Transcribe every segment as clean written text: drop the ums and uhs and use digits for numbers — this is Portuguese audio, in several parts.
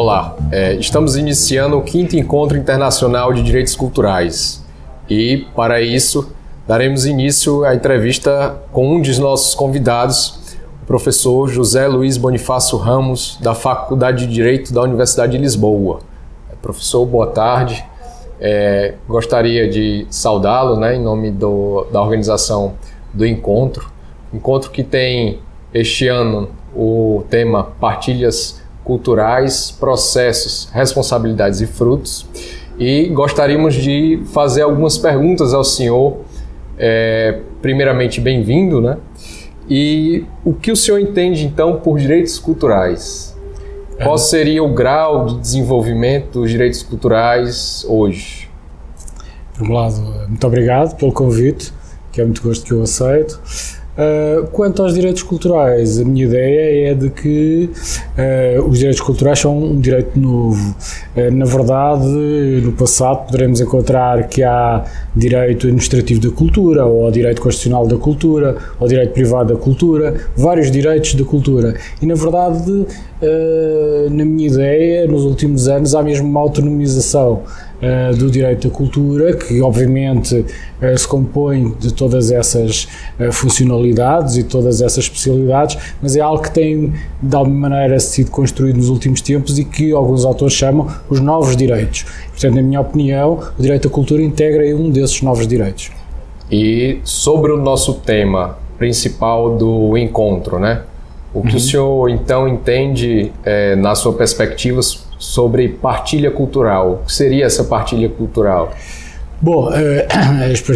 Olá, estamos iniciando o 5º Encontro Internacional de Direitos Culturais e, para isso, daremos início à entrevista com um de nossos convidados, o professor José Luiz Bonifácio Ramos, da Faculdade de Direito da Universidade de Lisboa. Professor, boa tarde. Gostaria de saudá-lo, em nome da organização do encontro que tem este ano o tema Partilhas Culturais, Processos, Responsabilidades e Frutos, e gostaríamos de fazer algumas perguntas ao senhor. Primeiramente, bem-vindo, E o que o senhor entende, então, por direitos culturais? Qual seria o grau de desenvolvimento dos direitos culturais hoje? Por um lado, muito obrigado pelo convite, que é muito gosto que eu aceito. Quanto aos direitos culturais, a minha ideia é de que os direitos culturais são um direito novo. Na verdade, no passado poderemos encontrar que há direito administrativo da cultura, ou direito constitucional da cultura, ou direito privado da cultura, vários direitos da cultura. E, na verdade, na minha ideia, nos últimos anos, há mesmo uma autonomização do direito da cultura, que obviamente se compõe de todas essas funcionalidades e todas essas especialidades, mas é algo que tem de alguma maneira sido construído nos últimos tempos e que alguns autores chamam os novos direitos. Portanto, na minha opinião, o direito da cultura integra um desses novos direitos. E sobre o nosso tema principal do encontro, o que o senhor então entende, na sua perspectiva, sobre partilha cultural? O que seria essa partilha cultural? Bom,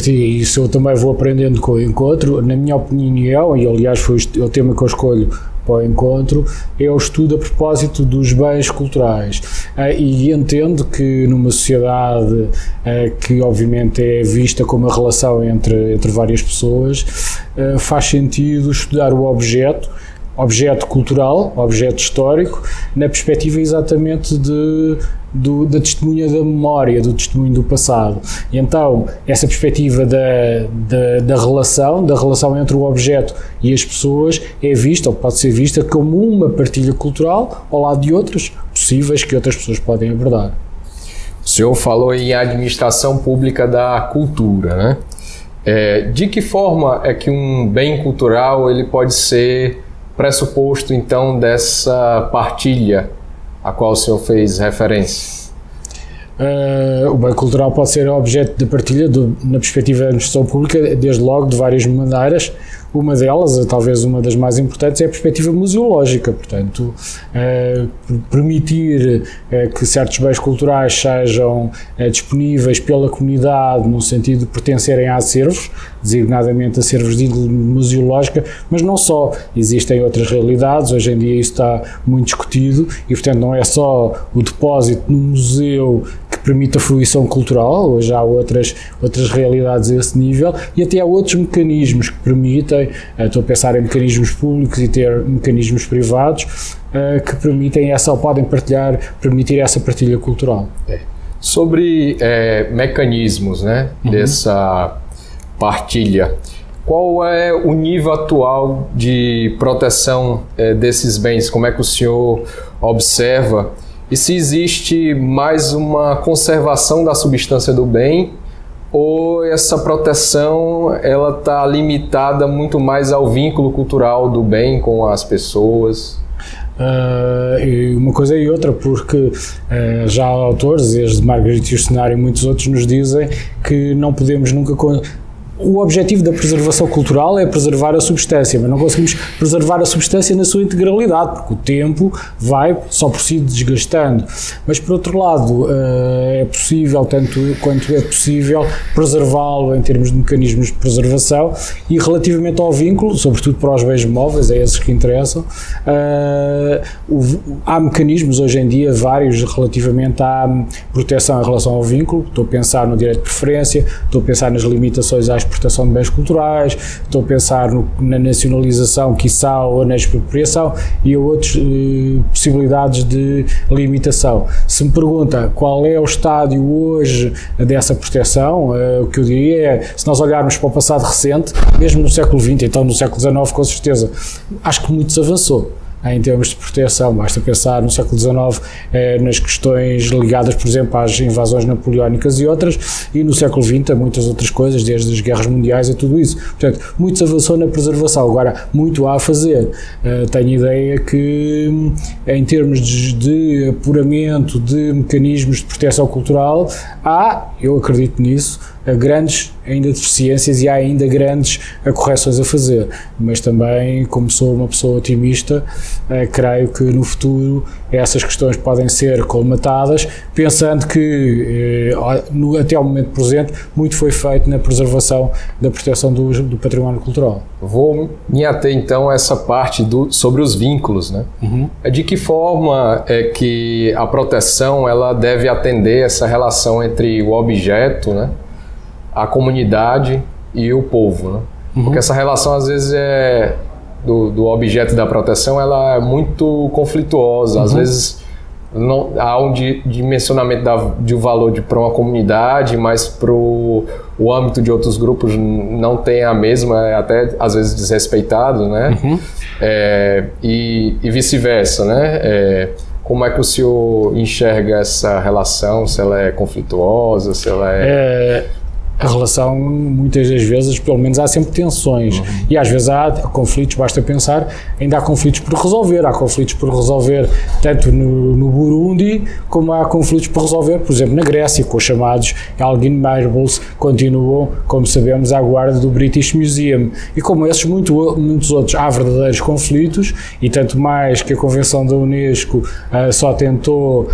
isso eu também vou aprendendo com o encontro. Na minha opinião, e aliás foi o tema que eu escolho para o encontro, é o estudo a propósito dos bens culturais. E entendo que numa sociedade que obviamente é vista como a relação entre várias pessoas, faz sentido estudar o objeto cultural, objeto histórico, na perspectiva exatamente da testemunha da memória, do testemunho do passado. E então, essa perspectiva da relação entre o objeto e as pessoas é vista, ou pode ser vista, como uma partilha cultural ao lado de outras possíveis que outras pessoas podem abordar. O senhor falou em administração pública da cultura, de que forma é que um bem cultural ele pode ser pressuposto, então, dessa partilha a qual o senhor fez referência? O bem cultural pode ser objeto de partilha na perspectiva da administração pública, desde logo de várias maneiras. Uma delas, talvez uma das mais importantes, é a perspectiva museológica, portanto, permitir que certos bens culturais sejam disponíveis pela comunidade no sentido de pertencerem a acervos, designadamente acervos de índole museológica, mas não só, existem outras realidades, hoje em dia isso está muito discutido e, portanto, não é só o depósito no museu que permite a fruição cultural, hoje há outras realidades a esse nível e até há outros mecanismos que permitem, estou a pensar em mecanismos públicos e ter mecanismos privados que permitem podem permitir essa partilha cultural. Sobre mecanismos dessa partilha, qual é o nível atual de proteção desses bens? Como é que o senhor observa? E se existe mais uma conservação da substância do bem, ou essa proteção ela está limitada muito mais ao vínculo cultural do bem com as pessoas? Uma coisa e outra, porque já autores, desde Margaret Yourcenar e muitos outros, nos dizem que não podemos nunca... O objetivo da preservação cultural é preservar a substância, mas não conseguimos preservar a substância na sua integralidade, porque o tempo vai só por si desgastando. Mas, por outro lado, é possível, tanto quanto é possível, preservá-lo em termos de mecanismos de preservação e relativamente ao vínculo, sobretudo para os bens móveis, é esses que interessam, há mecanismos hoje em dia, vários, relativamente à proteção em relação ao vínculo. Estou a pensar no direito de preferência, estou a pensar nas limitações à exportação de bens culturais, estou a pensar na nacionalização, quiçá, ou na expropriação e outras possibilidades de limitação. Se me pergunta qual é o estádio hoje dessa proteção, o que eu diria é, se nós olharmos para o passado recente, mesmo no século XX, então no século XIX com certeza, acho que muito se avançou. em termos de proteção. Basta pensar no século XIX nas questões ligadas, por exemplo, às invasões napoleónicas e outras, e no século XX a muitas outras coisas, desde as guerras mundiais a tudo isso. Portanto, muito se avançou na preservação, agora muito há a fazer. Tenho ideia que, em termos de apuramento de mecanismos de proteção cultural, eu acredito nisso, grandes ainda deficiências e há ainda grandes correções a fazer, mas também, como sou uma pessoa otimista, creio que no futuro essas questões podem ser colmatadas, pensando que até ao momento presente muito foi feito na preservação da proteção do património cultural. Vou me ater então a essa parte sobre os vínculos, né? De que forma é que a proteção ela deve atender essa relação entre o objeto, né, a comunidade e o povo, né? Porque essa relação às vezes do objeto da proteção ela é muito conflituosa, às vezes não há um dimensionamento de um valor para uma comunidade, mas para o âmbito de outros grupos não tem a mesma, é até às vezes desrespeitado, né? E vice-versa, né? Como é que o senhor enxerga essa relação, se ela é conflituosa, se ela A relação, muitas das vezes, pelo menos há sempre tensões e às vezes há conflitos, basta pensar, ainda há conflitos por resolver tanto no Burundi como há conflitos por resolver, por exemplo, na Grécia, com os chamados Elgin Marbles, continuam, como sabemos, à guarda do British Museum, e como esses muitos outros, há verdadeiros conflitos, e tanto mais que a Convenção da Unesco só tentou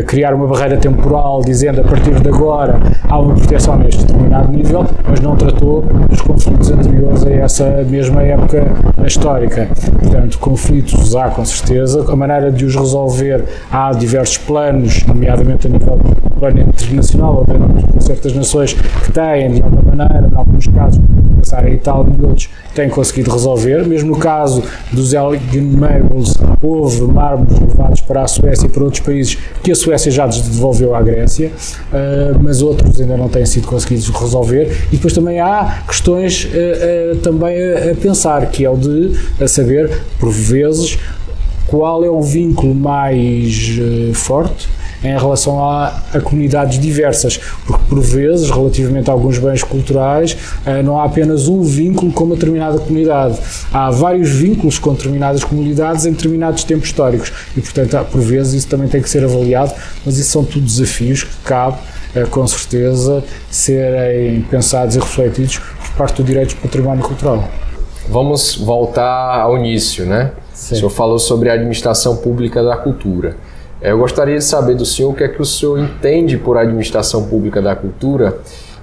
criar uma barreira temporal, dizendo a partir de agora há uma proteção neste determinado nível, mas não tratou dos conflitos anteriores a essa mesma época histórica. Portanto, conflitos há com certeza, a maneira de os resolver, há diversos planos, nomeadamente a nível do plano internacional, ou certas nações que têm, de alguma maneira, em alguns casos, pensar em Itália e outros, têm conseguido resolver. Mesmo no caso dos Elgin Marbles, houve mármores levados para a Suécia e para outros países que a Suécia já devolveu à Grécia, mas outros ainda não têm sido conseguidos resolver. E depois também há questões também a pensar, que é o de saber, por vezes, qual é o vínculo mais forte em relação a comunidades diversas, porque por vezes, relativamente a alguns bens culturais, não há apenas um vínculo com uma determinada comunidade, há vários vínculos com determinadas comunidades em determinados tempos históricos e, portanto, por vezes isso também tem que ser avaliado, mas isso são tudo desafios que cabe, com certeza, serem pensados e refletidos por parte do direito de património cultural. Vamos voltar ao início, né? Sim. O senhor falou sobre a administração pública da cultura. Eu gostaria de saber do senhor o que é que o senhor entende por administração pública da cultura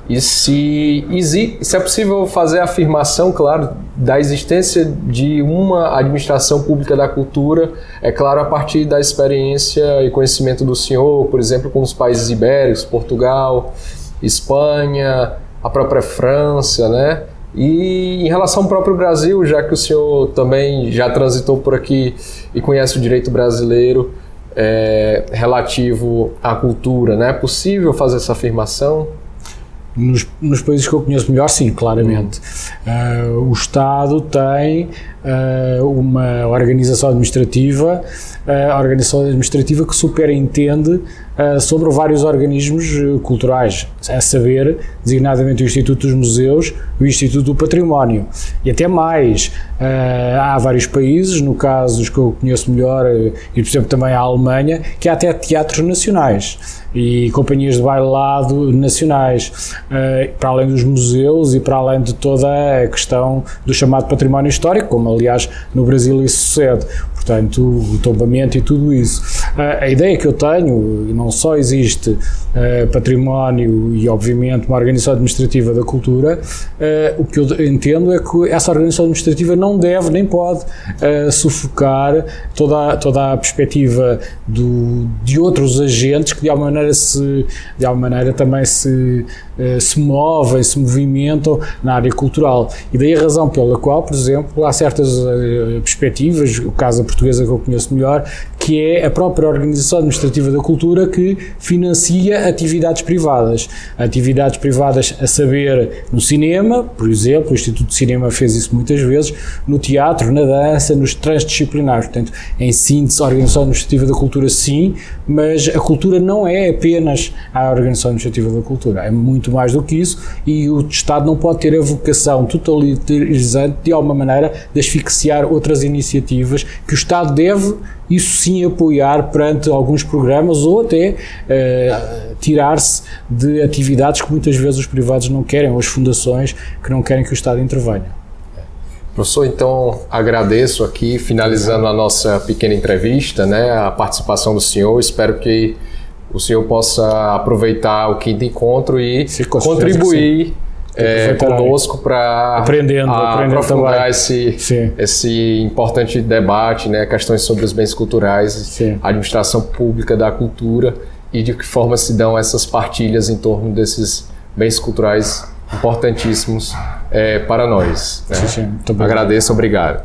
e se é possível fazer a afirmação, claro, da existência de uma administração pública da cultura, é claro, a partir da experiência e conhecimento do senhor, por exemplo, com os países ibéricos, Portugal, Espanha, a própria França, né? E em relação ao próprio Brasil, já que o senhor também já transitou por aqui e conhece o direito brasileiro, relativo à cultura, né? É possível fazer essa afirmação? Nos países que eu conheço melhor, sim, claramente. O Estado tem uma organização administrativa que superintende sobre vários organismos culturais, a saber, designadamente o Instituto dos Museus, o Instituto do Património. E até mais, há vários países, no caso os que eu conheço melhor, e por exemplo também a Alemanha, que há até teatros nacionais e companhias de bailado nacionais, para além dos museus e para além de toda a questão do chamado património histórico, como aliás no Brasil isso sucede. Portanto, o tombamento e tudo isso. A ideia que eu tenho, não só existe património e, obviamente, uma organização administrativa da cultura, o que eu entendo é que essa organização administrativa não deve nem pode sufocar toda a perspectiva de outros agentes que, de alguma maneira também se movem, se movimentam na área cultural. E daí a razão pela qual, por exemplo, há certas perspectivas, o caso da portuguesa que eu conheço melhor, que é a própria Organização Administrativa da Cultura que financia para atividades privadas. Atividades privadas a saber no cinema, por exemplo, o Instituto de Cinema fez isso muitas vezes, no teatro, na dança, nos transdisciplinares. Portanto, em síntese, a Organização Administrativa da Cultura sim, mas a cultura não é apenas a Organização Administrativa da Cultura, é muito mais do que isso, e o Estado não pode ter a vocação totalitarizante, de alguma maneira, de asfixiar outras iniciativas que o Estado deve, isso sim, apoiar perante alguns programas ou até tirar-se de atividades que muitas vezes os privados não querem, ou as fundações que não querem que o Estado intervenha. Professor, então agradeço aqui, finalizando a nossa pequena entrevista, né, a participação do senhor. Espero que o senhor possa aproveitar o quinto encontro e contribuir conosco para aprofundar esse importante debate, né, questões sobre os bens culturais, a administração pública da cultura e de que forma se dão essas partilhas em torno desses bens culturais importantíssimos para nós. Né? Sim, agradeço, obrigado.